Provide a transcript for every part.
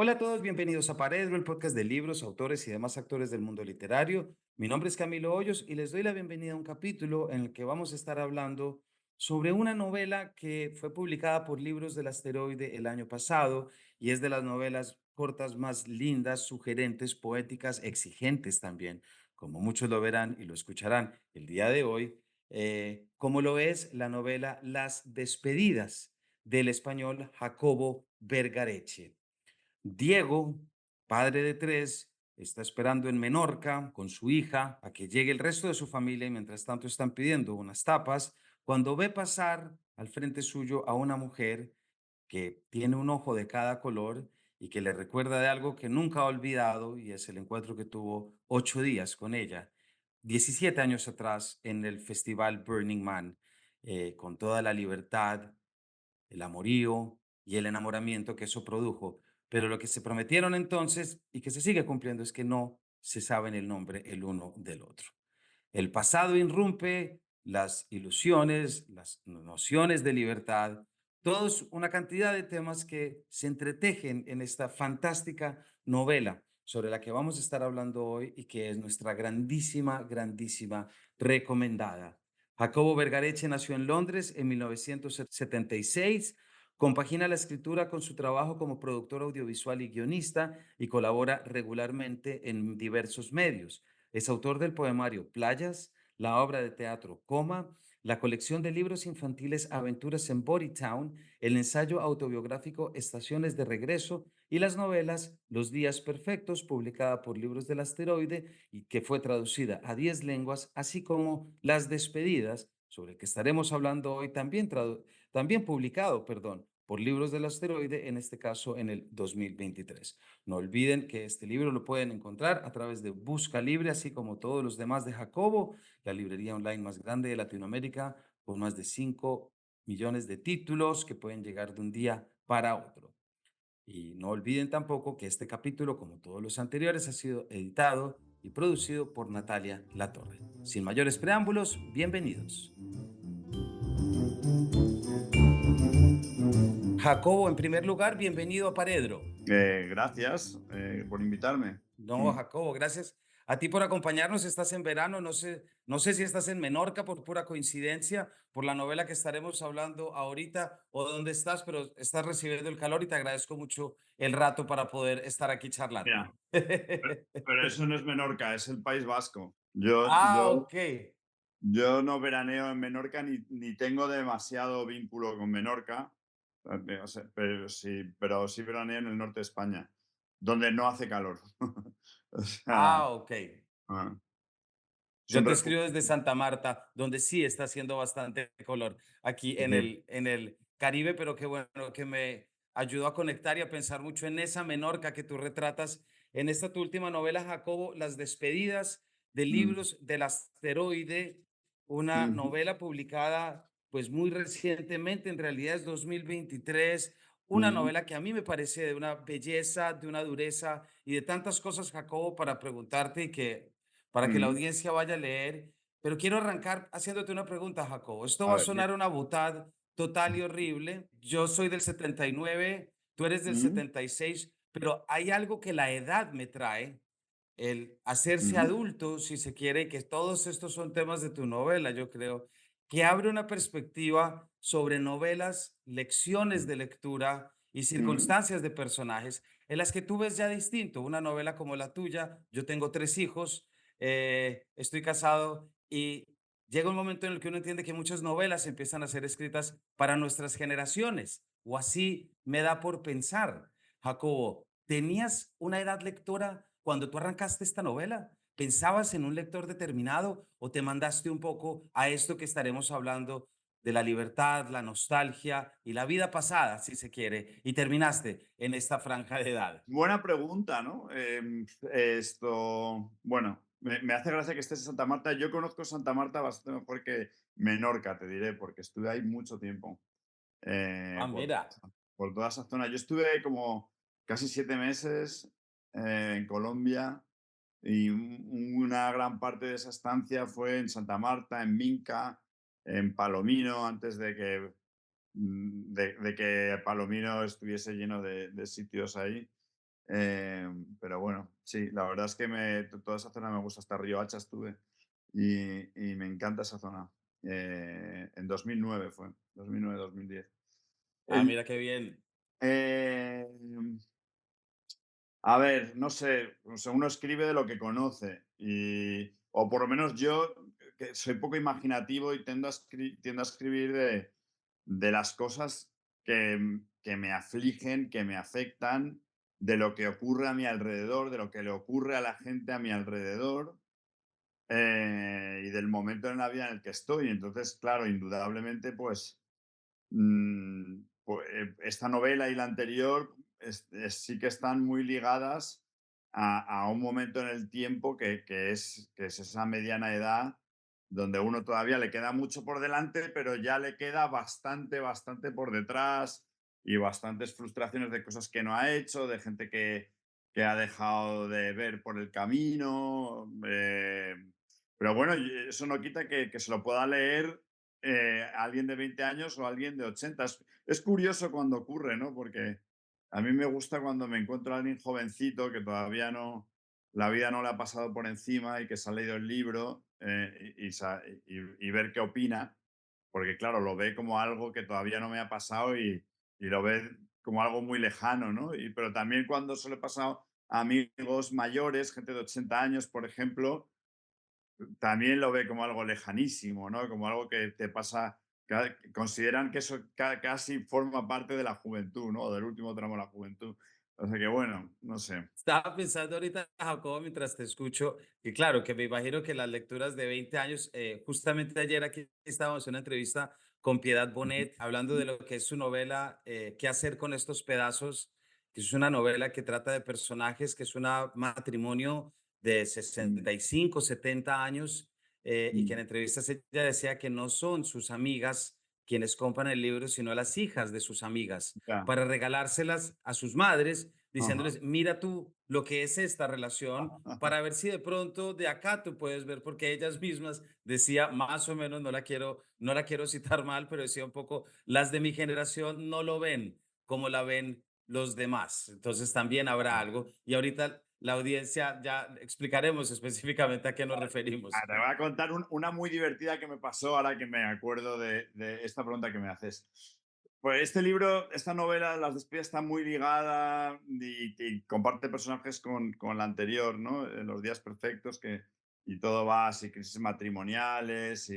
Hola a todos, bienvenidos a Paredro, el podcast de libros, autores y demás actores del mundo literario. Mi nombre es Camilo Hoyos y les doy la bienvenida a un capítulo en el que vamos a estar hablando sobre una novela que fue publicada por Libros del Asteroide el año pasado y es de las novelas cortas más lindas, sugerentes, poéticas, exigentes también, como muchos lo verán y lo escucharán el día de hoy, como lo es la novela Las Despedidas del español Jacobo Vergareche. Diego, padre de tres, está esperando en Menorca con su hija a que llegue el resto de su familia y mientras tanto están pidiendo unas tapas cuando ve pasar al frente suyo a una mujer que tiene un ojo de cada color y que le recuerda de algo que nunca ha olvidado y es el encuentro que tuvo 8 días con ella, 17 años atrás en el festival Burning Man, con toda la libertad, el amorío y el enamoramiento que eso produjo. Pero lo que se prometieron entonces y que se sigue cumpliendo es que no se saben el nombre el uno del otro. El pasado irrumpe, las ilusiones, las nociones de libertad, todos una cantidad de temas que se entretejen en esta fantástica novela sobre la que vamos a estar hablando hoy y que es nuestra grandísima, grandísima recomendada. Jacobo Vergareche nació en Londres en 1976. Compagina la escritura con su trabajo como productor audiovisual y guionista y colabora regularmente en diversos medios. Es autor del poemario Playas, la obra de teatro Coma, la colección de libros infantiles Aventuras en Bodytown, el ensayo autobiográfico Estaciones de Regreso y las novelas Los Días Perfectos, publicada por Libros del Asteroide y que fue traducida a 10 lenguas, así como Las Despedidas, sobre el que estaremos hablando hoy, también publicado, perdón, por Libros del Asteroide, en este caso en el 2023. No olviden que este libro lo pueden encontrar a través de Busca Libre, así como todos los demás de Jacobo, la librería online más grande de Latinoamérica, con más de 5 millones de títulos que pueden llegar de un día para otro. Y no olviden tampoco que este capítulo, como todos los anteriores, ha sido editado y producido por Natalia Latorre. Sin mayores preámbulos, bienvenidos. Jacobo, en primer lugar, bienvenido a Paredro. Gracias por invitarme. No, Mm. Jacobo, gracias a ti por acompañarnos. Estás en verano, no sé si estás en Menorca por pura coincidencia, por la novela que estaremos hablando ahorita o dónde estás, pero estás recibiendo el calor y te agradezco mucho el rato para poder estar aquí charlando. Mira, pero eso no es Menorca, es el País Vasco. Yo, Ah, yo, ok. yo no veraneo en Menorca ni tengo demasiado vínculo con Menorca, o sea, pero sí veraneo en el norte de España, donde no hace calor. O sea, Ah, ok. ah, Yo te siempre escribo desde Santa Marta, donde sí está haciendo bastante color aquí en sí. el Caribe, pero qué bueno que me ayudó a conectar y a pensar mucho en esa Menorca que tú retratas en esta tu última novela, Jacobo, Las Despedidas de Mm, Libros del Asteroide, una ujú, novela publicada pues muy recientemente, en realidad es 2023, una ujú, novela que a mí me parece de una belleza, de una dureza y de tantas cosas, Jacobo, para preguntarte y que para que la ujú. audiencia vaya a leer. Pero quiero arrancar haciéndote una pregunta, Jacobo. Esto A va a ver, sonar una butad total y horrible. Yo soy del 79, tú eres del ujú, 76, pero hay algo que la edad me trae, el hacerse ujú, adulto, si se quiere, que todos estos son temas de tu novela, yo creo, que abre una perspectiva sobre novelas, lecciones de lectura y ujú, circunstancias de personajes en las que tú ves ya distinto. Una novela como la tuya, yo tengo 3 hijos, estoy casado y llega un momento en el que uno entiende que muchas novelas empiezan a ser escritas para nuestras generaciones, o así me da por pensar. Jacobo, ¿tenías una edad lectora cuando tú arrancaste esta novela? ¿Pensabas en un lector determinado o te mandaste un poco a esto que estaremos hablando de la libertad, la nostalgia y la vida pasada, si se quiere, y terminaste en esta franja de edad? Buena pregunta, ¿no? Bueno, me hace gracia que estés en Santa Marta. Yo conozco Santa Marta bastante mejor que Menorca, te diré, porque estuve ahí mucho tiempo, Ah, por, mira. por toda esa zona. Yo estuve como casi 7 meses en Colombia y una gran parte de esa estancia fue en Santa Marta, en Minca, en Palomino, antes de que Palomino estuviese lleno de sitios ahí. Pero bueno, sí, la verdad es que toda esa zona me gusta, hasta Río Hacha estuve y me encanta esa zona. En 2009 fue, 2009-2010. Ah, El, mira qué bien. em, a ver, no sé, o sea, uno escribe de lo que conoce o por lo menos yo, que soy poco imaginativo y tiendo a escribir de las cosas que me afligen, que me afectan, de lo que ocurre a mi alrededor, de lo que le ocurre a la gente a mi alrededor, y del momento en la vida en el que estoy. Entonces, claro, indudablemente, pues esta novela y la anterior sí que están muy ligadas a un momento en el tiempo que es esa mediana edad donde uno todavía le queda mucho por delante, pero ya le queda bastante, bastante por detrás y bastantes frustraciones de cosas que no ha hecho, de gente que ha dejado de ver por el camino. Pero bueno, y eso no quita que se lo pueda leer alguien de 20 años o alguien de 80. Es curioso cuando ocurre, ¿no? Porque a mí me gusta cuando me encuentro a alguien jovencito que todavía no, la vida no le ha pasado por encima y que se ha leído el libro, y ver qué opina, porque claro, lo ve como algo que todavía no me ha pasado y lo ve como algo muy lejano, ¿no? Pero también cuando se lo he pasado a amigos mayores, gente de 80 años, por ejemplo, también lo ve como algo lejanísimo, ¿no? Como algo que te pasa, consideran que eso casi forma parte de la juventud, ¿no? Del último tramo de la juventud. O sea que bueno, no sé. Estaba pensando ahorita, Jacobo, mientras te escucho, y claro, que me imagino que las lecturas de 20 años, justamente ayer aquí estábamos en una entrevista con Piedad Bonet, hablando de lo que es su novela, ¿Qué hacer con estos pedazos? Que es una novela que trata de personajes, que es un matrimonio de Mm, 65, 70 años, y que en mm, entrevistas ella decía que no son sus amigas quienes compran el libro, sino las hijas de sus amigas, ya. para regalárselas a sus madres Ajá. diciéndoles, mira tú lo que es esta relación para ver si de pronto de acá tú puedes ver, porque ellas mismas decía más o menos, no la quiero citar mal, pero decía un poco, las de mi generación no lo ven como la ven los demás. Entonces también habrá algo. Y ahorita la audiencia ya explicaremos específicamente a qué nos referimos. Te voy a contar una muy divertida que me pasó ahora que me acuerdo de esta pregunta que me haces. Pues este libro, esta novela, Las despedidas, está muy ligada y comparte personajes con la anterior, ¿no? Los días perfectos, y todo va así, crisis matrimoniales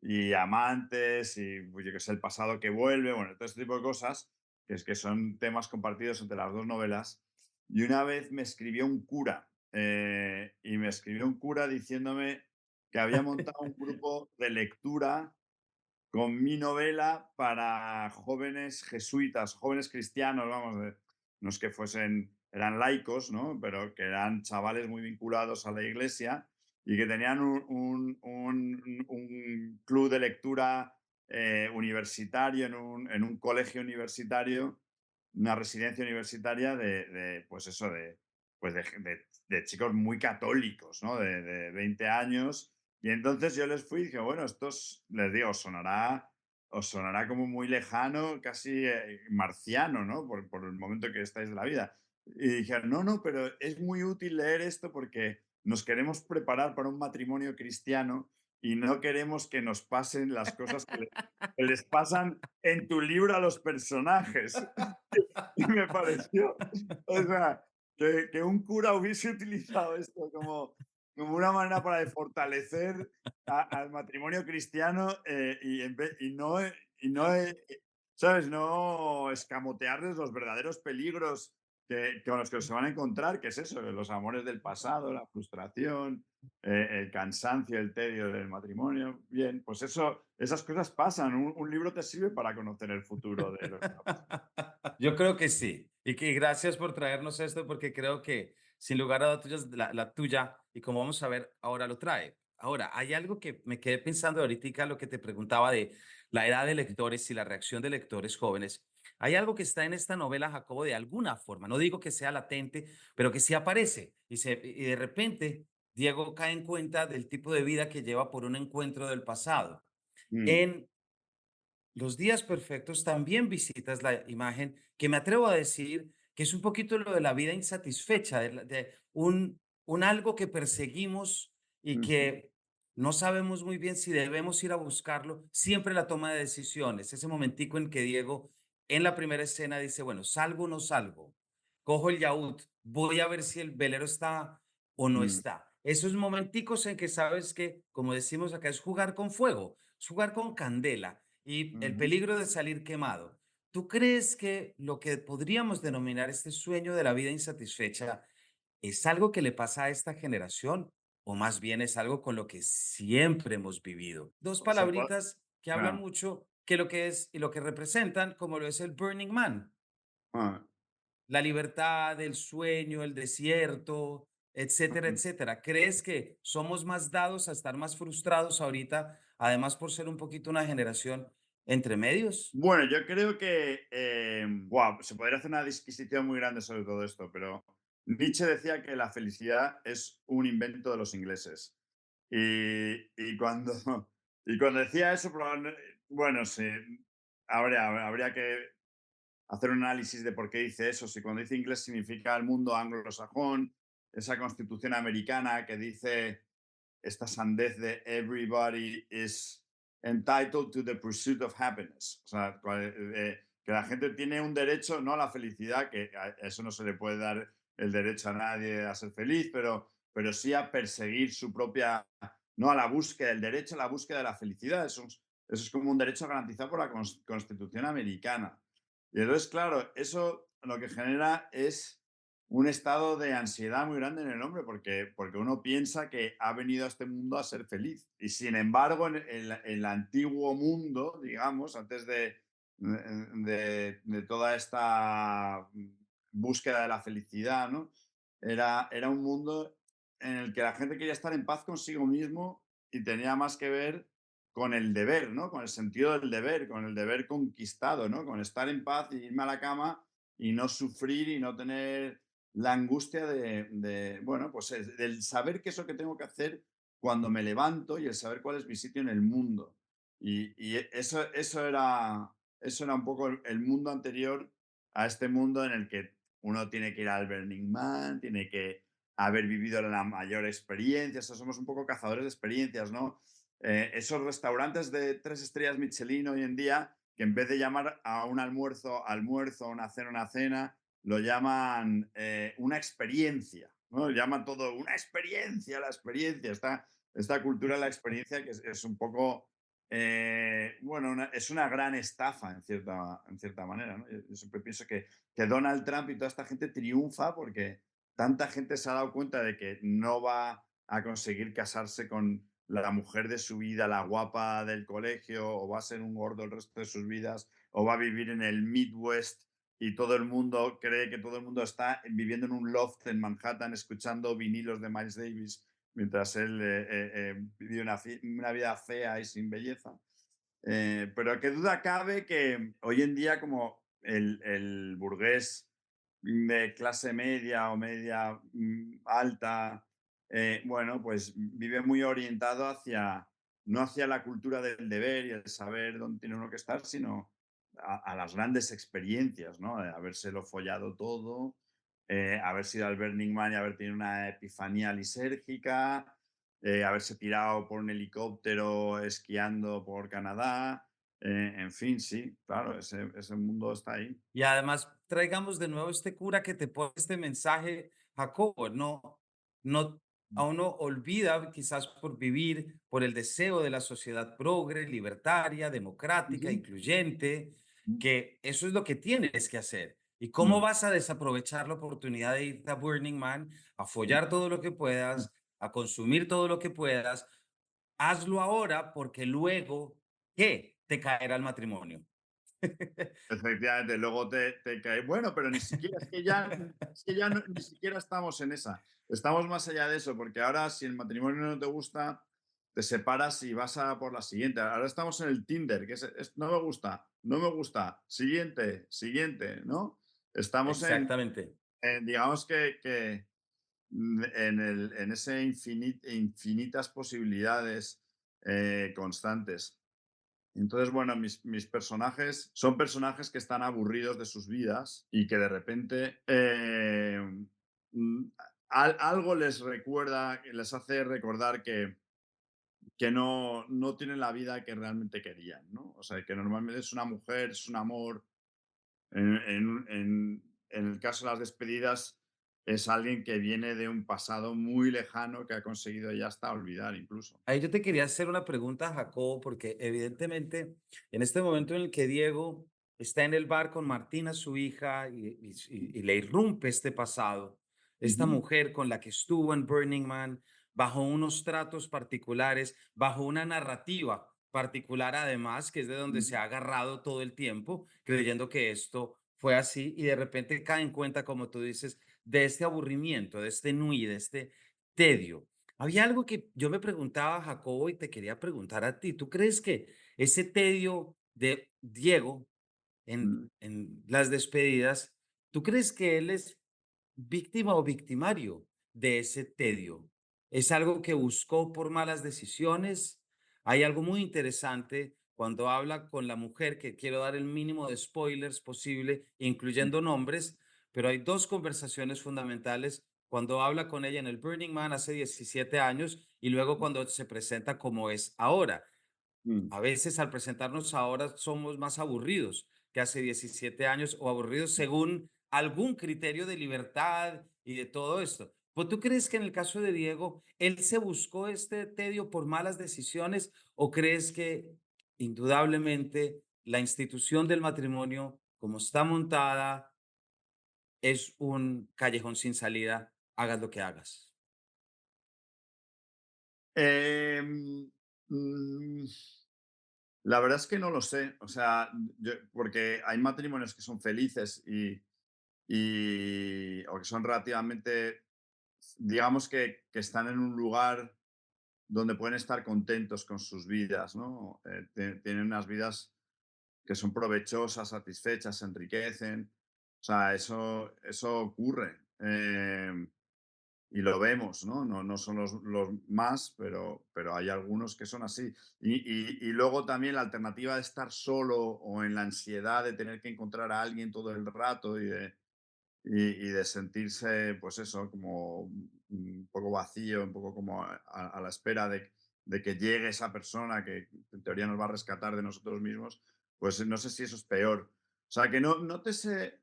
y amantes y pues, yo que sé, el pasado que vuelve, bueno, todo este tipo de cosas, que son temas compartidos entre las dos novelas. Y una vez me escribió un cura, y me escribió un cura diciéndome que había montado un grupo de lectura con mi novela para jóvenes jesuitas, jóvenes cristianos, vamos, no es que fuesen, eran laicos, ¿no? Pero que eran chavales muy vinculados a la iglesia y que tenían un club de lectura universitario en un colegio universitario, una residencia universitaria pues eso, de chicos muy católicos, ¿no? De 20 años y entonces yo les fui y dije, bueno, les digo, os sonará como muy lejano, casi marciano, ¿no? Por el momento que estáis de la vida. Y dijeron, no, no, pero es muy útil leer esto porque nos queremos preparar para un matrimonio cristiano y no queremos que nos pasen las cosas que les pasan en tu libro a los personajes. Y me pareció, o sea, que un cura hubiese utilizado esto como una manera para de fortalecer al matrimonio cristiano, ¿sabes? No escamotearles los verdaderos peligros con los que se van a encontrar, que es eso, los amores del pasado, la frustración, el cansancio, el tedio del matrimonio. Bien, pues esas cosas pasan. Un libro te sirve para conocer el futuro de lo que va a pasar. Yo creo que sí. Y que gracias por traernos esto, porque creo que sin lugar a dudas la tuya, y como vamos a ver, ahora lo trae. Ahora, hay algo que me quedé pensando ahorita, lo que te preguntaba de la edad de lectores y la reacción de lectores jóvenes. Hay algo que está en esta novela, Jacobo, de alguna forma. No digo que sea latente, pero que sí aparece. Y de repente, Diego cae en cuenta del tipo de vida que lleva por un encuentro del pasado. Mm, En los días perfectos también visitas la imagen que me atrevo a decir que es un poquito lo de la vida insatisfecha, de un algo que perseguimos y Ujú, que no sabemos muy bien si debemos ir a buscarlo, siempre la toma de decisiones, ese momentico en que Diego en la primera escena dice, bueno, ¿salgo o no salgo? Cojo el yaúd, voy a ver si el velero está o no mm, está. Esos momenticos en que sabes que, como decimos acá, es jugar con fuego, es jugar con candela y el ujú. peligro de salir quemado. ¿Tú crees que lo que podríamos denominar este sueño de la vida insatisfecha es algo que le pasa a esta generación o más bien es algo con lo que siempre hemos vivido? Dos Se puede, palabritas que hablan ah, mucho que lo que es y lo que representan, como lo es el Burning Man, ah, la libertad, el sueño, el desierto, etcétera, ah. etcétera. ¿Crees que somos más dados a estar más frustrados ahorita, además por ser un poquito una generación entre medios? Bueno, yo creo que, se podría hacer una disquisición muy grande sobre todo esto, pero Nietzsche decía que la felicidad es un invento de los ingleses. Y cuando, y cuando decía eso, bueno, sí, habría que hacer un análisis de por qué dice eso. Si cuando dice inglés significa el mundo anglosajón, esa constitución americana que dice esta sandez de everybody is entitled to the pursuit of happiness. O sea, que la gente tiene un derecho, no a la felicidad, que a eso no se le puede dar el derecho a nadie a ser feliz, pero sí a perseguir su propia, no a la búsqueda, el derecho a la búsqueda de la felicidad. Eso es como un derecho garantizado por la Constitución americana. Y entonces, claro, eso lo que genera es un estado de ansiedad muy grande en el hombre, porque uno piensa que ha venido a este mundo a ser feliz. Y sin embargo, el antiguo mundo, digamos, antes de toda esta búsqueda de la felicidad, ¿no? Era un mundo en el que la gente quería estar en paz consigo mismo y tenía más que ver con el deber, ¿no? Con el sentido del deber, con el deber conquistado, ¿no? Con estar en paz y irme a la cama y no sufrir y no tener la angustia bueno, pues del saber qué es lo que tengo que hacer cuando me levanto y el saber cuál es mi sitio en el mundo. Eso era un poco el mundo anterior a este mundo en el que uno tiene que ir al Burning Man, tiene que haber vivido la mayor experiencia, o sea, somos un poco cazadores de experiencias, ¿no? Esos restaurantes de 3 estrellas Michelin hoy en día, que en vez de llamar a un almuerzo, almuerzo, una cena, lo llaman una experiencia, ¿no? Llaman todo una experiencia, la experiencia. Esta cultura de la experiencia que es un poco, bueno, es una gran estafa en cierta manera, ¿no? Yo siempre pienso que Donald Trump y toda esta gente triunfa porque tanta gente se ha dado cuenta de que no va a conseguir casarse con la mujer de su vida, la guapa del colegio, o va a ser un gordo el resto de sus vidas, o va a vivir en el Midwest y todo el mundo cree que todo el mundo está viviendo en un loft en Manhattan escuchando vinilos de Miles Davis mientras él vive una vida fea y sin belleza. Pero qué duda cabe que hoy en día como el burgués de clase media o media alta, bueno, pues vive muy orientado no hacia la cultura del deber y el saber dónde tiene uno que estar, sino a las grandes experiencias, ¿no? De habérselo follado todo, haber sido al Burning Man y haber tenido una epifanía lisérgica, haberse tirado por un helicóptero esquiando por Canadá, en fin, sí, claro, ese mundo está ahí. Y además, traigamos de nuevo este cura que te pone este mensaje, Jacobo, no, a uno olvida quizás por vivir, por el deseo de la sociedad progre, libertaria, democrática, Ujú. incluyente, Mm, que eso es lo que tienes que hacer. ¿Y cómo mm, vas a desaprovechar la oportunidad de irte a Burning Man, a follar todo lo que mm. puedas, a consumir todo lo que puedas? Hazlo ahora porque luego, ¿qué? Te caerá el matrimonio. Efectivamente, luego te cae. Bueno, pero ni siquiera, es que ya ni siquiera estamos en esa. Estamos más allá de eso, porque ahora si el matrimonio no te gusta, te separas y vas a por la siguiente. Ahora estamos en el Tinder, que no me gusta, no me gusta, siguiente, siguiente, ¿no? Estamos Exactamente. digamos que en ese infinitas posibilidades constantes. Entonces, bueno, mis personajes son personajes que están aburridos de sus vidas y que de repente mm, algo les recuerda, les hace recordar que no tienen la vida que realmente querían, ¿no? O sea, que normalmente es una mujer, es un amor. En el caso de las despedidas, es alguien que viene de un pasado muy lejano que ha conseguido ya hasta olvidar incluso. Ahí yo te quería hacer una pregunta, Jacobo, porque evidentemente en este momento en el que Diego está en el bar con Martina, su hija, y le irrumpe este pasado, esta Ujú, mujer con la que estuvo en Burning Man, bajo unos tratos particulares, bajo una narrativa particular además, que es de donde se ujú, ha agarrado todo el tiempo, creyendo que esto fue así, y de repente cae en cuenta, como tú dices, de este aburrimiento, de este nui, de este tedio. Había algo que yo me preguntaba, Jacobo, y te quería preguntar a ti. ¿Tú crees que ese tedio de Diego mm. en las despedidas, tú crees que él es víctima o victimario de ese tedio? ¿Es algo que buscó por malas decisiones? Hay algo muy interesante cuando habla con la mujer, que quiero dar el mínimo de spoilers posible, incluyendo nombres, pero hay dos conversaciones fundamentales cuando habla con ella en el Burning Man hace 17 años y luego cuando se presenta como es ahora. Mm, A veces al presentarnos ahora somos más aburridos que hace 17 años o aburridos según algún criterio de libertad y de todo esto. ¿Pues tú crees que en el caso de Diego, él se buscó este tedio por malas decisiones o crees que indudablemente la institución del matrimonio, como está montada, es un callejón sin salida, hagas lo que hagas? Em, mm, la verdad es que no lo sé, o sea, porque hay matrimonios que son felices o que son relativamente, digamos que están en un lugar donde pueden estar contentos con sus vidas, ¿no? Tienen unas vidas que son provechosas, satisfechas, se enriquecen. O sea, eso ocurre. Y lo vemos, ¿no? No son los más, pero hay algunos que son así. Y luego también la alternativa de estar solo o en la ansiedad de tener que encontrar a alguien todo el rato y de sentirse, pues eso, como un poco vacío, un poco como a la espera de que llegue esa persona que en teoría nos va a rescatar de nosotros mismos, pues no sé si eso es peor. O sea, que no te sé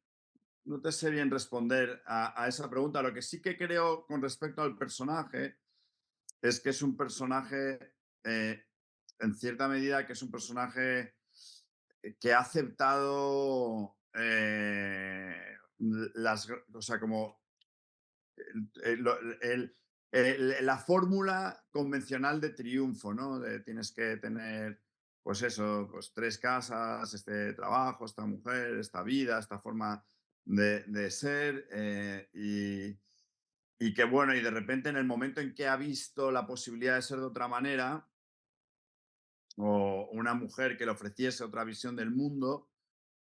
bien responder a esa pregunta. Lo que sí que creo con respecto al personaje es que es un personaje, en cierta medida, que es un personaje que ha aceptado o sea, como el- lo- el- la fórmula convencional de triunfo, ¿no? De tienes que tener, pues eso, pues tres casas, este trabajo, esta mujer, esta vida, esta forma de ser, y que bueno, y de repente en el momento en que ha visto la posibilidad de ser de otra manera, o una mujer que le ofreciese otra visión del mundo,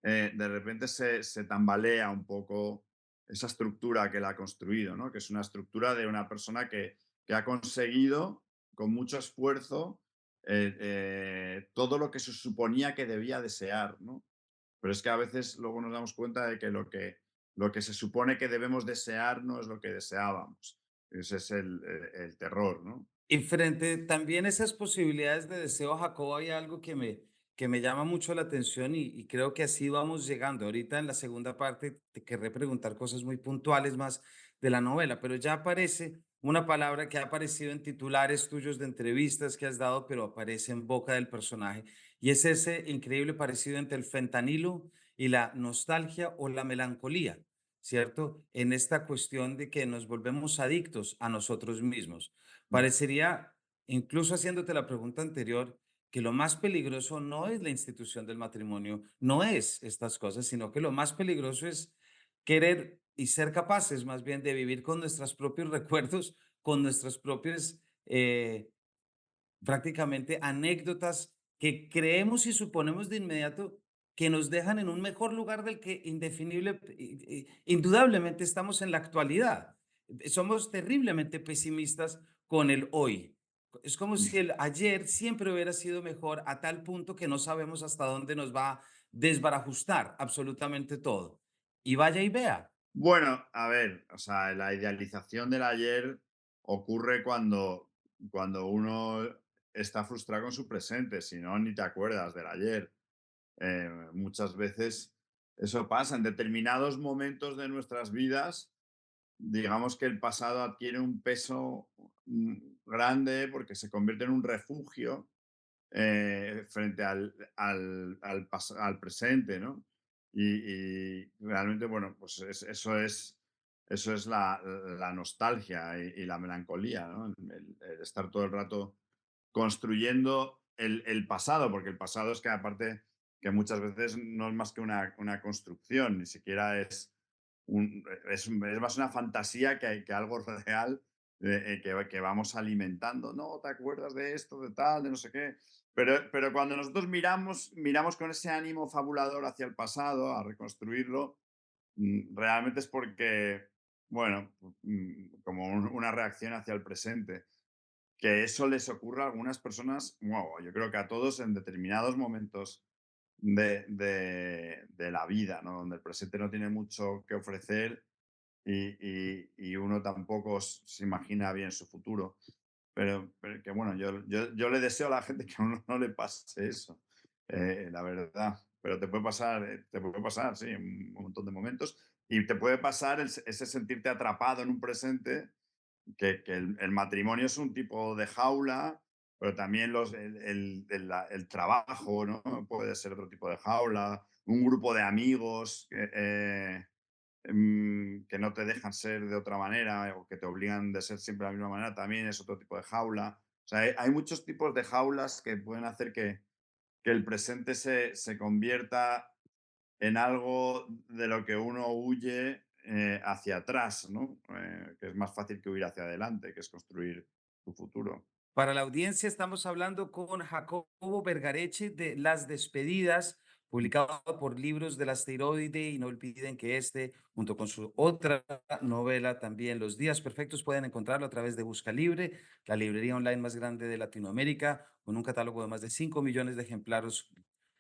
de repente se tambalea un poco esa estructura que él ha construido, ¿no? Que es una estructura de una persona que ha conseguido con mucho esfuerzo todo lo que se suponía que debía desear, ¿no? Pero es que a veces luego nos damos cuenta de que lo que se supone que debemos desear no es lo que deseábamos. Ese es el terror, ¿no? Y frente también a esas posibilidades de deseo, Jacobo, hay algo que me llama mucho la atención y creo que así vamos llegando. Ahorita en la segunda parte te querré preguntar cosas muy puntuales más de la novela, pero ya aparece una palabra que ha aparecido en titulares tuyos de entrevistas que has dado, pero aparece en boca del personaje, y es ese increíble parecido entre el fentanilo y la nostalgia o la melancolía, ¿cierto? En esta cuestión de que nos volvemos adictos a nosotros mismos. Parecería, incluso haciéndote la pregunta anterior, que lo más peligroso no es la institución del matrimonio, no es estas cosas, sino que lo más peligroso es querer y ser capaces más bien de vivir con nuestros propios recuerdos, con nuestras propias prácticamente anécdotas que creemos y suponemos de inmediato que nos dejan en un mejor lugar del que indudablemente estamos en la actualidad. Somos terriblemente pesimistas con el hoy. Es como Mm. si el ayer siempre hubiera sido mejor a tal punto que no sabemos hasta dónde nos va a desbarajustar absolutamente todo. Y vaya y vea. Bueno, a ver, o sea, la idealización del ayer ocurre cuando uno está frustrado con su presente, si no, ni te acuerdas del ayer. Muchas veces eso pasa en determinados momentos de nuestras vidas. Digamos que el pasado adquiere un peso grande porque se convierte en un refugio frente al presente, ¿no? Y realmente, bueno, pues eso es la nostalgia y la melancolía, ¿no? El estar todo el rato construyendo el pasado, porque el pasado es que aparte que muchas veces no es más que una construcción, ni siquiera es más una fantasía que algo real que vamos alimentando. No, ¿te acuerdas de esto, de tal, de no sé qué? Pero cuando nosotros miramos con ese ánimo fabulador hacia el pasado, a reconstruirlo, realmente es porque, bueno, como una reacción hacia el presente. Que eso les ocurra a algunas personas, wow, yo creo que a todos en determinados momentos de la vida, ¿no? Donde el presente no tiene mucho que ofrecer y uno tampoco se imagina bien su futuro. Pero que bueno, yo le deseo a la gente que a uno no le pase eso, la verdad. Pero te puede pasar, sí, en un montón de momentos. Y te puede pasar ese sentirte atrapado en un presente, que el matrimonio es un tipo de jaula, pero también el trabajo, ¿no? Puede ser otro tipo de jaula, un grupo de amigos que no te dejan ser de otra manera o que te obligan de ser siempre de la misma manera, también es otro tipo de jaula. O sea, hay muchos tipos de jaulas que pueden hacer que el presente se convierta en algo de lo que uno huye hacia atrás, ¿no? Que es más fácil que huir hacia adelante, que es construir tu futuro. Para la audiencia estamos hablando con Jacobo Vergareche de Las Despedidas, publicado por Libros del Asteroide, y no olviden que este, junto con su otra novela también, Los Días Perfectos, pueden encontrarlo a través de Busca Libre, la librería online más grande de Latinoamérica, con un catálogo de más de 5 millones de ejemplares.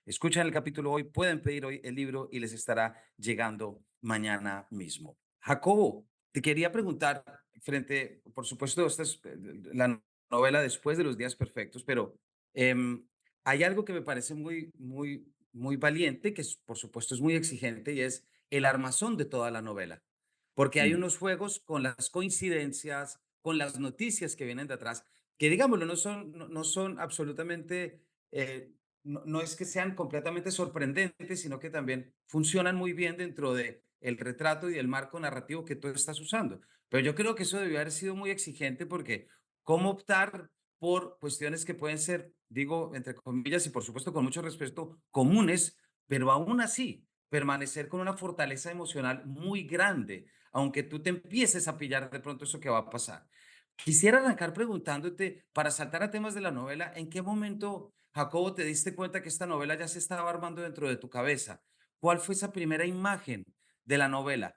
Escuchan el capítulo hoy, pueden pedir hoy el libro y les estará llegando mañana mismo. Jacobo, te quería preguntar, frente, por supuesto, esta es la novela después de Los Días Perfectos, pero em, hay algo que me parece muy valiente, que por supuesto es muy exigente, y es el armazón de toda la novela, porque hay Mm. unos juegos con las coincidencias, con las noticias que vienen de atrás, que digámoslo, no son absolutamente, no es que sean completamente sorprendentes, sino que también funcionan muy bien dentro de el retrato y el marco narrativo que tú estás usando. Pero yo creo que eso debió haber sido muy exigente porque cómo optar por cuestiones que pueden ser, digo, entre comillas, y por supuesto con mucho respeto, comunes, pero aún así permanecer con una fortaleza emocional muy grande, aunque tú te empieces a pillar de pronto eso que va a pasar. Quisiera arrancar preguntándote, para saltar a temas de la novela, ¿en qué momento, Jacobo, te diste cuenta que esta novela ya se estaba armando dentro de tu cabeza? ¿Cuál fue esa primera imagen de la novela?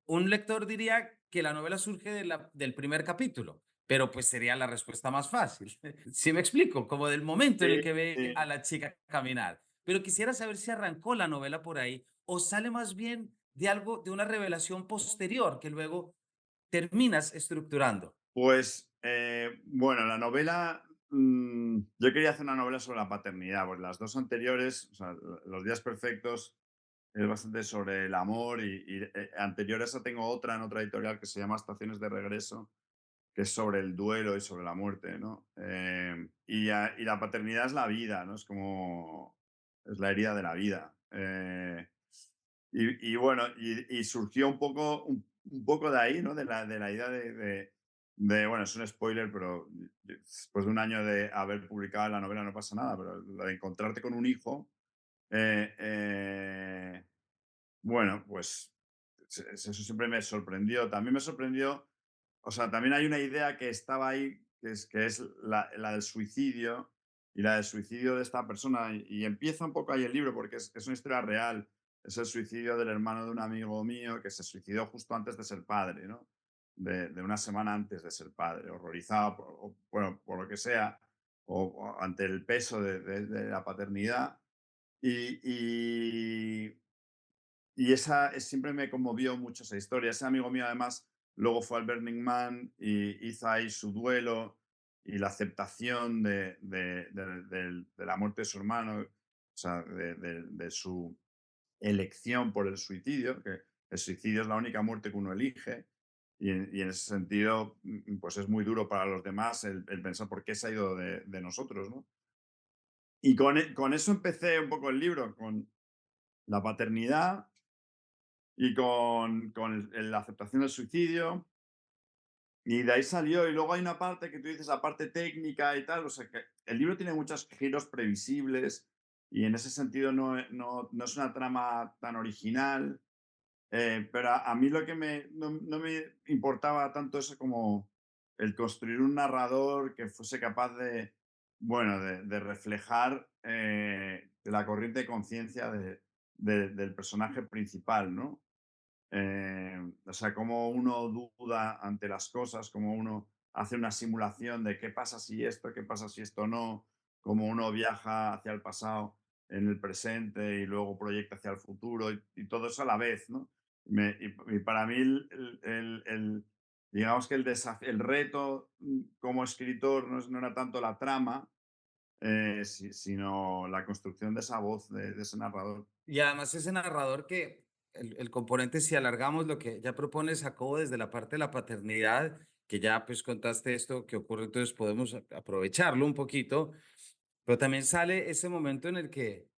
Un lector diría que la novela surge del primer capítulo, pero pues sería la respuesta más fácil. ¿Sí me explico? Como del momento en el Sí, que ve sí. a la chica caminar. Pero quisiera saber si arrancó la novela por ahí o sale más bien de algo, de una revelación posterior que luego terminas estructurando. Pues, bueno, la novela, yo quería hacer una novela sobre la paternidad, pues las dos anteriores, o sea, Los Días Perfectos, es bastante sobre el amor y anterior a esa tengo otra en otra editorial que se llama Estaciones de Regreso, que es sobre el duelo y sobre la muerte, ¿no? Y la paternidad es la vida, ¿no? Es la herida de la vida. Y bueno, y surgió un poco de ahí, ¿no? De la idea bueno, es un spoiler, pero después de un año de haber publicado la novela no pasa nada, pero lo de encontrarte con un hijo, eh, eh, bueno, pues eso siempre me sorprendió. También me sorprendió, o sea, también hay una idea que estaba ahí, que es la del suicidio y la del suicidio de esta persona. Y empieza un poco ahí el libro porque es una historia real. Es el suicidio del hermano de un amigo mío que se suicidó justo antes de ser padre, ¿no? de una semana antes de ser padre, horrorizado bueno, por lo que sea, o ante el peso de la paternidad. Y, y, y siempre me conmovió mucho esa historia. Ese amigo mío, además, luego fue al Burning Man y hizo ahí su duelo y la aceptación de la muerte de su hermano, o sea, de su elección por el suicidio, que el suicidio es la única muerte que uno elige. Y en ese sentido, pues es muy duro para los demás el pensar por qué se ha ido de nosotros, ¿no? Y con eso empecé un poco el libro, con la paternidad y con la aceptación del suicidio. Y de ahí salió, y luego hay una parte que tú dices, la parte técnica y tal, o sea que el libro tiene muchos giros previsibles y en ese sentido no es una trama tan original, pero a mí lo que no me importaba tanto eso como el construir un narrador que fuese capaz bueno, de reflejar la corriente de conciencia del personaje principal, ¿no? O sea, cómo uno duda ante las cosas, cómo uno hace una simulación de qué pasa si esto, qué pasa si esto no, cómo uno viaja hacia el pasado en el presente y luego proyecta hacia el futuro y todo eso a la vez, ¿no? Y para mí, digamos que el reto como escritor no era tanto la trama, sino la construcción de esa voz, de ese narrador. Y además ese narrador que el componente, si alargamos lo que ya propone Jacobo desde la parte de la paternidad, que ya pues contaste esto que ocurre, entonces podemos aprovecharlo un poquito, pero también sale ese momento en el que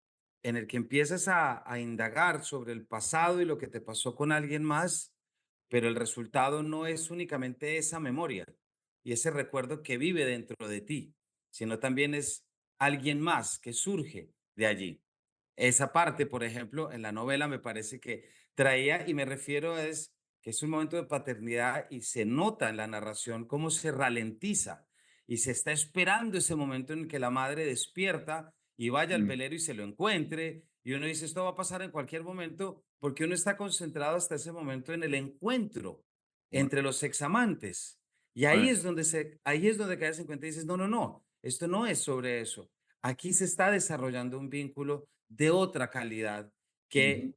empiezas a indagar sobre el pasado y lo que te pasó con alguien más, pero el resultado no es únicamente esa memoria y ese recuerdo que vive dentro de ti, sino también es alguien más que surge de allí. Esa parte, por ejemplo, en la novela me parece que traía, y me refiero es que es un momento de paternidad y se nota en la narración cómo se ralentiza y se está esperando ese momento en el que la madre despierta y vaya al Mm, velero y se lo encuentre. Y uno dice, esto va a pasar en cualquier momento porque uno está concentrado hasta ese momento en el encuentro bueno, entre los examantes. Y bueno, ahí es donde caes en cuenta y dices, no, no, no, esto no es sobre eso. Aquí se está desarrollando un vínculo de otra calidad ujú, que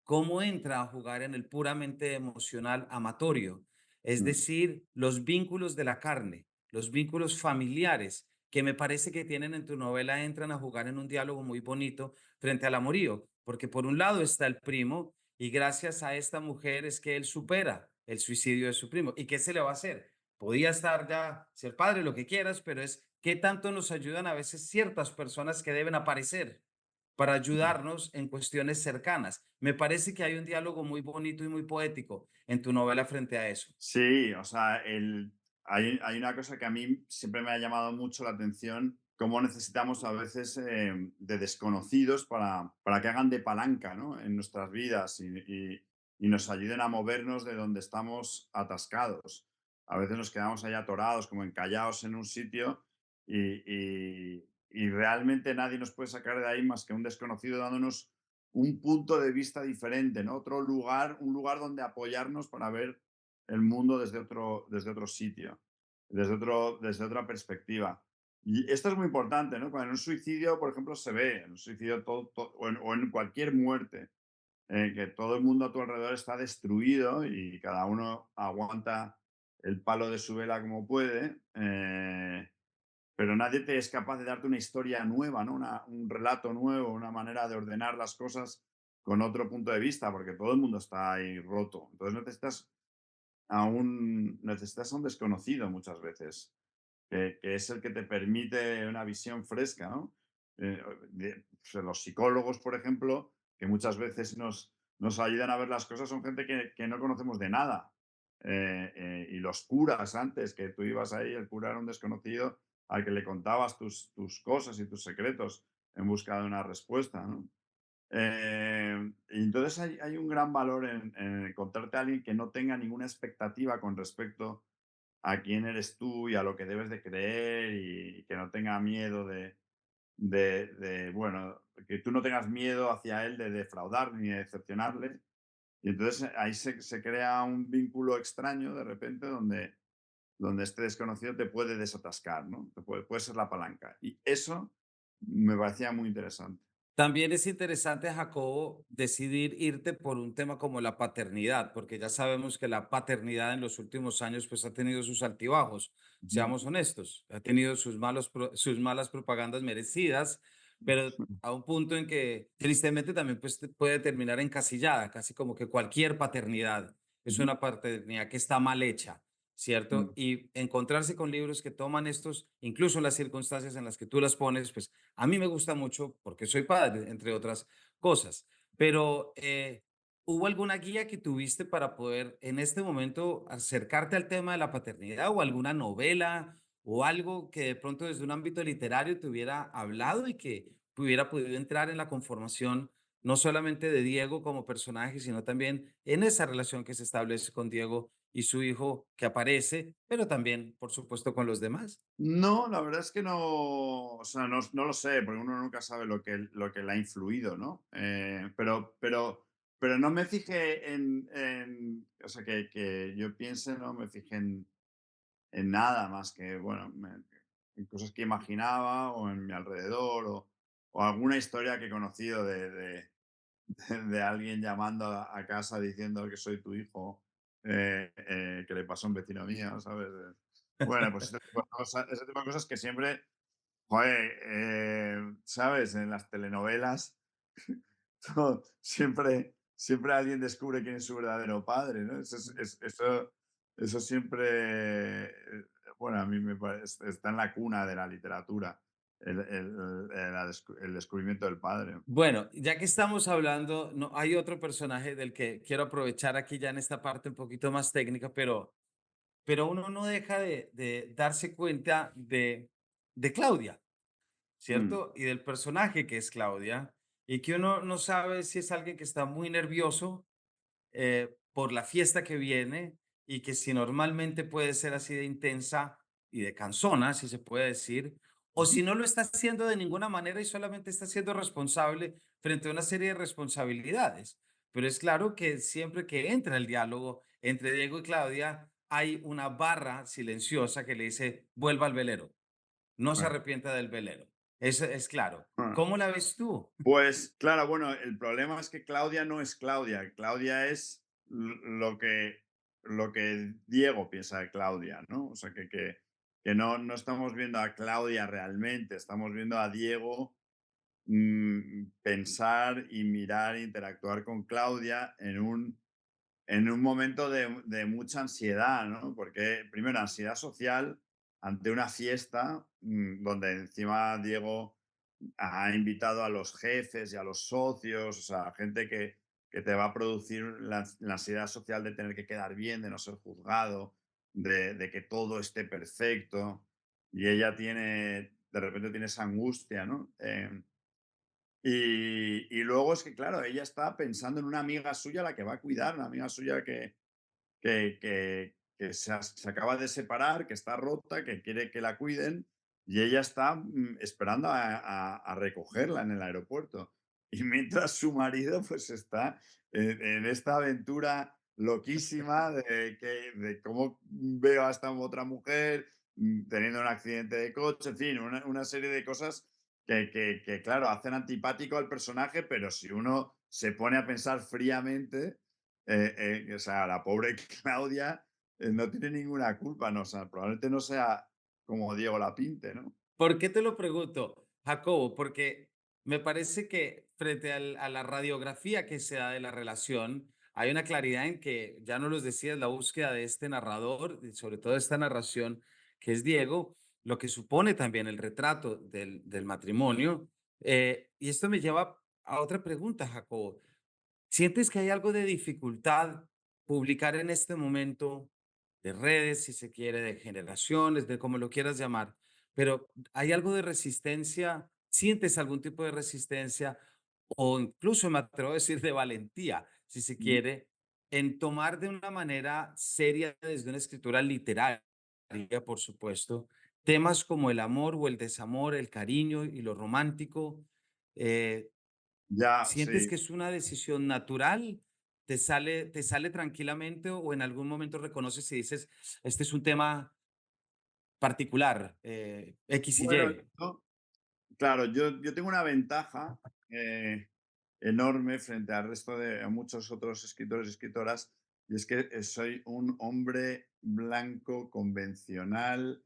cómo entra a jugar en el puramente emocional amatorio, es mm, decir, los vínculos de la carne, los vínculos familiares que me parece que tienen en tu novela entran a jugar en un diálogo muy bonito frente al amorío, porque por un lado está el primo y gracias a esta mujer es que él supera el suicidio de su primo. ¿Y qué se le va a hacer? Podía estar ya, ser padre, lo que quieras, pero es qué tanto nos ayudan a veces ciertas personas que deben aparecer para mm. ayudarnos en cuestiones cercanas. Me parece que hay un diálogo muy bonito y muy poético en tu novela frente a eso. Sí, o sea, hay una cosa que a mí siempre me ha llamado mucho la atención, cómo necesitamos a veces de desconocidos para que hagan de palanca, ¿no? En nuestras vidas y nos ayuden a movernos de donde estamos atascados. A veces nos quedamos ahí atorados, como encallados en un sitio y realmente nadie nos puede sacar de ahí más que un desconocido dándonos un punto de vista diferente, ¿no? Otro lugar, un lugar donde apoyarnos para ver el mundo desde otro sitio, desde otra perspectiva. Y esto es muy importante, ¿no? Cuando en un suicidio, por ejemplo, se ve, en un suicidio o en cualquier muerte, que todo el mundo a tu alrededor está destruido y cada uno aguanta el palo de su vela como puede, pero nadie te es capaz de darte una historia nueva, ¿no? Un relato nuevo, una manera de ordenar las cosas con otro punto de vista, porque todo el mundo está ahí roto. Entonces necesitas a un desconocido muchas veces, que es el que te permite una visión fresca, ¿no? Los psicólogos, por ejemplo, que muchas veces nos ayudan a ver las cosas, son gente que no conocemos de nada. Y los curas antes, que tú ibas ahí, el cura era un desconocido al que le contabas tus cosas y tus secretos en busca de una respuesta, ¿no? Y entonces hay un gran valor en encontrarte a alguien que no tenga ninguna expectativa con respecto a quién eres tú y a lo que debes de creer y que no tenga miedo bueno, que tú no tengas miedo hacia él de defraudar ni de decepcionarle Y entonces ahí se crea un vínculo extraño de repente donde este desconocido te puede desatascar, ¿no? Puede ser la palanca. Y eso me parecía muy interesante. También es interesante, Jacobo, decidir irte por un tema como la paternidad, porque ya sabemos que la paternidad en los últimos años pues ha tenido sus altibajos, Ujú. seamos honestos, ha tenido sus malas propagandas merecidas, pero a un punto en que tristemente también pues puede terminar encasillada, casi como que cualquier paternidad es Ujú. una paternidad que está mal hecha. ¿Cierto? Mm. Y encontrarse con libros que toman estos, incluso las circunstancias en las que tú las pones, pues a mí me gusta mucho porque soy padre, entre otras cosas, pero ¿hubo alguna guía que tuviste para poder en este momento acercarte al tema de la paternidad o alguna novela o algo que de pronto desde un ámbito literario te hubiera hablado y que hubiera podido entrar en la conformación no solamente de Diego como personaje, sino también en esa relación que se establece con Diego y su hijo que aparece, pero también, por supuesto, con los demás? No, la verdad es que no, o sea, no lo sé, porque uno nunca sabe lo que le ha influido, ¿no? Pero no me fijé o sea, que yo piense, no me fijé en nada más que, bueno, en cosas que imaginaba o en mi alrededor o alguna historia que he conocido de alguien llamando a casa diciendo que soy tu hijo, que le pasó a un vecino mío, ¿sabes? Bueno, pues ese tipo de cosas que siempre, joder, ¿sabes? En las telenovelas siempre alguien descubre quién es su verdadero padre, ¿no? Eso siempre, bueno, a mí me parece, está en la cuna de la literatura, el descubrimiento del padre. Bueno, ya que estamos hablando, no, hay otro personaje del que quiero aprovechar aquí ya en esta parte un poquito más técnica, pero uno no deja de darse cuenta de Claudia, Mm. ¿cierto? Y del personaje que es Claudia, y que uno no sabe si es alguien que está muy nervioso por la fiesta que viene y que si normalmente puede ser así de intensa y de cansona, si se puede decir, o Ujú. si no lo está haciendo de ninguna manera y solamente está siendo responsable frente a una serie de responsabilidades. Pero es claro que siempre que entra el diálogo entre Diego y Claudia, hay una barra silenciosa que le dice, vuelva al velero, no se Bueno. arrepienta del velero. Eso es claro. Ah. ¿Cómo la ves tú? Pues claro, bueno, el problema es que Claudia no es Claudia. Claudia es lo que Diego piensa de Claudia, ¿no? O sea, que no estamos viendo a Claudia realmente, estamos viendo a Diego pensar y mirar e interactuar con Claudia en un momento de mucha ansiedad, ¿no? Porque, primero, ansiedad social ante una fiesta donde encima Diego ha invitado a los jefes y a los socios, o sea, gente que te va a producir la ansiedad social de tener que quedar bien, de no ser juzgado, de que todo esté perfecto. Y ella de repente tiene esa angustia, ¿no? Y luego es que, claro, ella está pensando en una amiga suya a la que va a cuidar, una amiga suya que se acaba de separar, que está rota, que quiere que la cuiden, y ella está esperando a recogerla en el aeropuerto. Y mientras su marido pues está en esta aventura loquísima de cómo veo a esta otra mujer teniendo un accidente de coche, en fin, una serie de cosas claro, hacen antipático al personaje, pero si uno se pone a pensar fríamente, o sea, la pobre Claudia no tiene ninguna culpa, ¿no? O sea, probablemente no sea como Diego la pinte, ¿no? ¿Por qué te lo pregunto, Jacobo? Porque me parece que frente a la radiografía que se da de la relación, hay una claridad en que, ya nos los decías, la búsqueda de este narrador, y sobre todo esta narración que es Diego, lo que supone también el retrato del matrimonio. Y esto me lleva a otra pregunta, Jacobo. ¿Sientes que hay algo de dificultad publicar en este momento de redes, si se quiere, de generaciones, de como lo quieras llamar, pero hay algo de resistencia? ¿Sientes algún tipo de resistencia o incluso me atrevo a decir de valentía, si se Ujú. quiere, en tomar de una manera seria desde una escritura literaria, por supuesto, temas como el amor o el desamor, el cariño y lo romántico? Eh, Ya, ¿Sientes sí. que es una decisión natural? te sale tranquilamente o en algún momento reconoces y dices, este es un tema particular, X y Bueno, Y? yo claro, yo tengo una ventaja, eh, enorme frente al resto de a muchos otros escritores y escritoras, y es que, soy un hombre blanco convencional,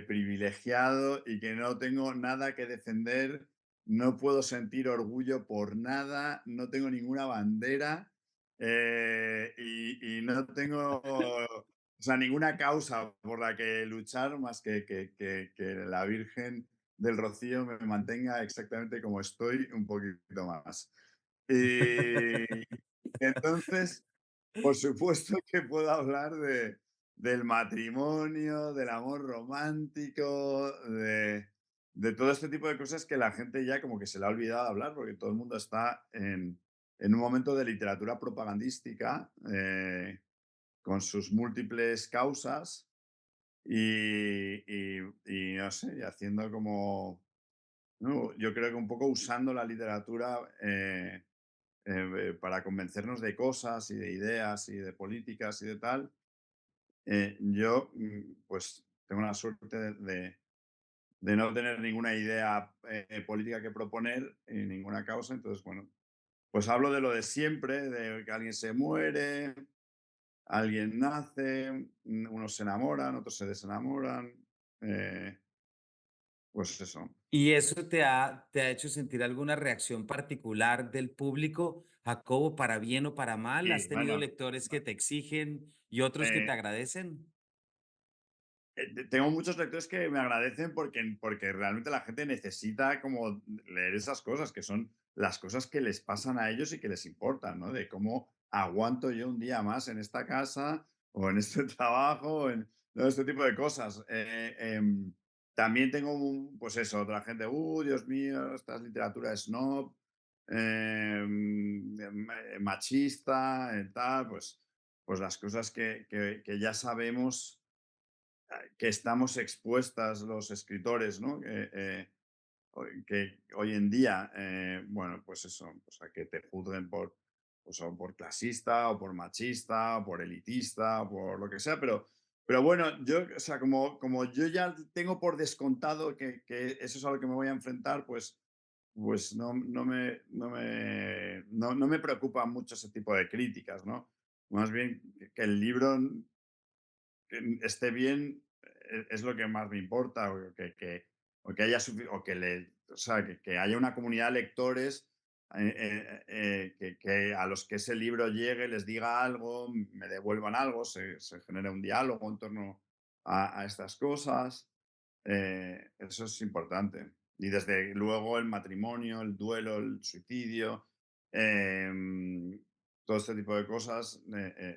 privilegiado y que no tengo nada que defender, no puedo sentir orgullo por nada, no tengo ninguna bandera, y no tengo, o sea, ninguna causa por la que luchar más que la Virgen del Rocío me mantenga exactamente como estoy, un poquito más. Y entonces, por supuesto que puedo hablar del matrimonio, del amor romántico, de todo este tipo de cosas que la gente ya como que se le ha olvidado hablar, porque todo el mundo está en un momento de literatura propagandística, con sus múltiples causas y no sé, y haciendo como, ¿no? Yo creo que un poco usando la literatura para convencernos de cosas y de ideas y de políticas y de tal. Yo, pues, tengo la suerte de no tener ninguna idea política que proponer y ninguna causa. Entonces, bueno, pues hablo de lo de siempre, de que alguien se muere, alguien nace, unos se enamoran, otros se desenamoran. eh, pues eso. ¿Y eso te ha hecho sentir alguna reacción particular del público, Jacobo, para bien o para mal? ¿Has Y tenido bueno, lectores que te exigen y otros que te eh, agradecen? tengo muchos lectores que me agradecen porque realmente la gente necesita como leer esas cosas, que son las cosas que les pasan a ellos y que les importan, ¿no? De cómo aguanto yo un día más en esta casa o en este trabajo, o en todo este tipo de cosas. También tengo, pues eso, otra gente, Dios mío, esta es literatura snob, machista, tal, pues las cosas que ya sabemos que estamos expuestas los escritores, ¿no? Que hoy en día, bueno, pues eso, pues a que te juzguen por, pues, o por clasista, o por machista, o por elitista, o por lo que sea, pero bueno, yo, o sea, como yo ya tengo por descontado que eso es a lo que me voy a enfrentar, pues no me preocupa mucho ese tipo de críticas, ¿no? Más bien que el libro que esté bien es lo que más me importa, o que haya o que o sea, que haya una comunidad de lectores que a los que ese libro llegue, les diga algo, me devuelvan algo, se genere un diálogo en torno a estas cosas. Eso es importante. Y desde luego el matrimonio, el duelo, el suicidio, em, todo este tipo de cosas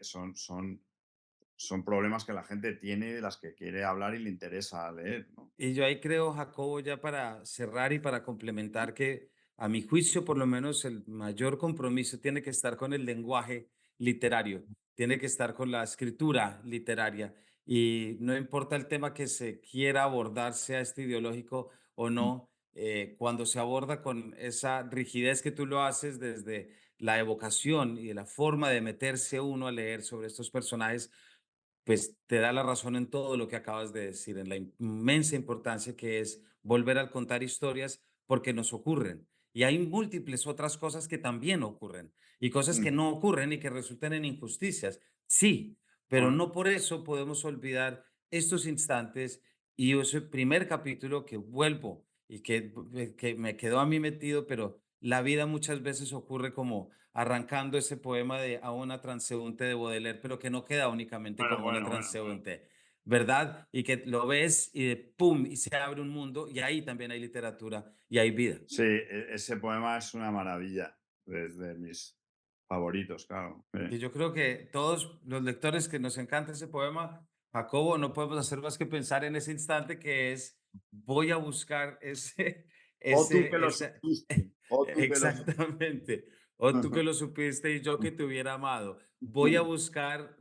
son problemas que la gente tiene, de las que quiere hablar y le interesa leer, ¿no? Y yo ahí creo, Jacobo, ya para cerrar y para complementar que a mi juicio, por lo menos, el mayor compromiso tiene que estar con el lenguaje literario, tiene que estar con la escritura literaria. Y no importa el tema que se quiera abordar, sea este ideológico o no, cuando se aborda con esa rigidez que tú lo haces desde la evocación y la forma de meterse uno a leer sobre estos personajes, pues te da la razón en todo lo que acabas de decir, en la inmensa importancia que es volver a contar historias porque nos ocurren. Y hay múltiples otras cosas que también ocurren y cosas que Mm, no ocurren y que resultan en injusticias. Sí, pero bueno, no por eso podemos olvidar estos instantes y ese primer capítulo que vuelvo y que me quedó a mí metido, pero la vida muchas veces ocurre como arrancando ese poema de A una transeúnte de Baudelaire, pero que no queda únicamente bueno, como una bueno, bueno. transeúnte, ¿verdad? Y que lo ves y de pum, y se abre un mundo y ahí también hay literatura y hay vida. Sí, ese poema es una maravilla, desde mis favoritos, claro. Y yo creo que todos los lectores que nos encanta ese poema, Jacobo, no podemos hacer más que pensar en ese instante que es, voy a buscar O tú que lo esa, supiste, o tú que lo supiste. exactamente. O tú que lo supiste y yo que te hubiera amado. Voy a buscar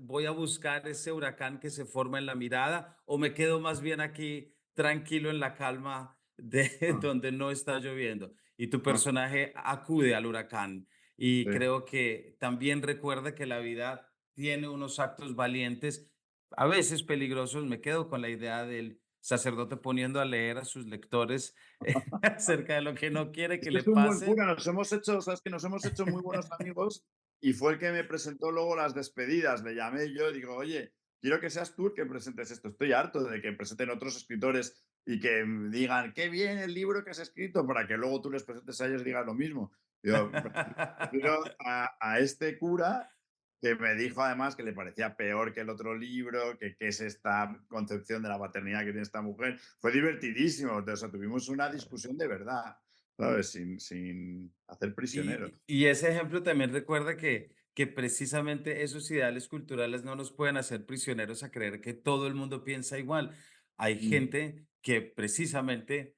ese huracán que se forma en la mirada o me quedo más bien aquí tranquilo en la calma de donde no está lloviendo. Y tu personaje acude al huracán y sí. creo que también recuerda que la vida tiene unos actos valientes, a veces peligrosos. Me quedo con la idea del sacerdote poniendo a leer a sus lectores acerca de lo que no quiere Es que que le es un buen pase. cura, nos hemos hecho, sabes que nos hemos hecho muy buenos amigos y fue el que me presentó luego las despedidas. Le llamé yo y digo, oye, quiero que seas tú el que presentes esto. Estoy harto de que presenten otros escritores y que digan, qué bien el libro que has escrito, para que luego tú les presentes a ellos y digas lo mismo. Digo, prefiero a este cura que me dijo además que le parecía peor que el otro libro, que es esta concepción de la paternidad que tiene esta mujer. Fue divertidísimo, o sea, tuvimos una discusión de verdad, ¿sabes? Sin hacer prisioneros. Y ese ejemplo también recuerda que precisamente esos ideales culturales no nos pueden hacer prisioneros a creer que todo el mundo piensa igual. Hay Mm, gente que precisamente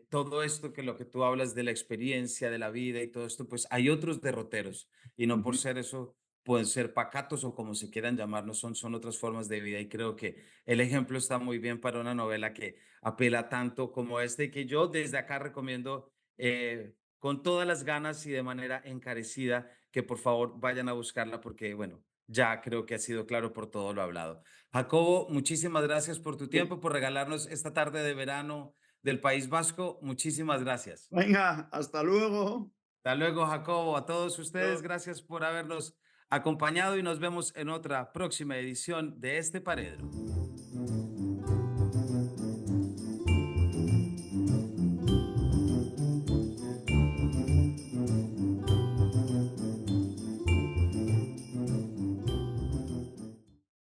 todo esto que lo que tú hablas de la experiencia, de la vida y todo esto, pues hay otros derroteros y no por ujú. ser eso pueden ser pacatos o como se quieran llamar, no son otras formas de vida y creo que el ejemplo está muy bien para una novela que apela tanto como este y que yo desde acá recomiendo con todas las ganas y de manera encarecida que por favor vayan a buscarla porque, bueno, ya creo que ha sido claro por todo lo hablado. Jacobo, muchísimas gracias por tu Sí. tiempo, por regalarnos esta tarde de verano del País Vasco. Muchísimas gracias. Venga, hasta luego. Hasta luego, Jacobo. A todos ustedes, Adiós. gracias por habernos acompañado y nos vemos en otra próxima edición de este Paredro.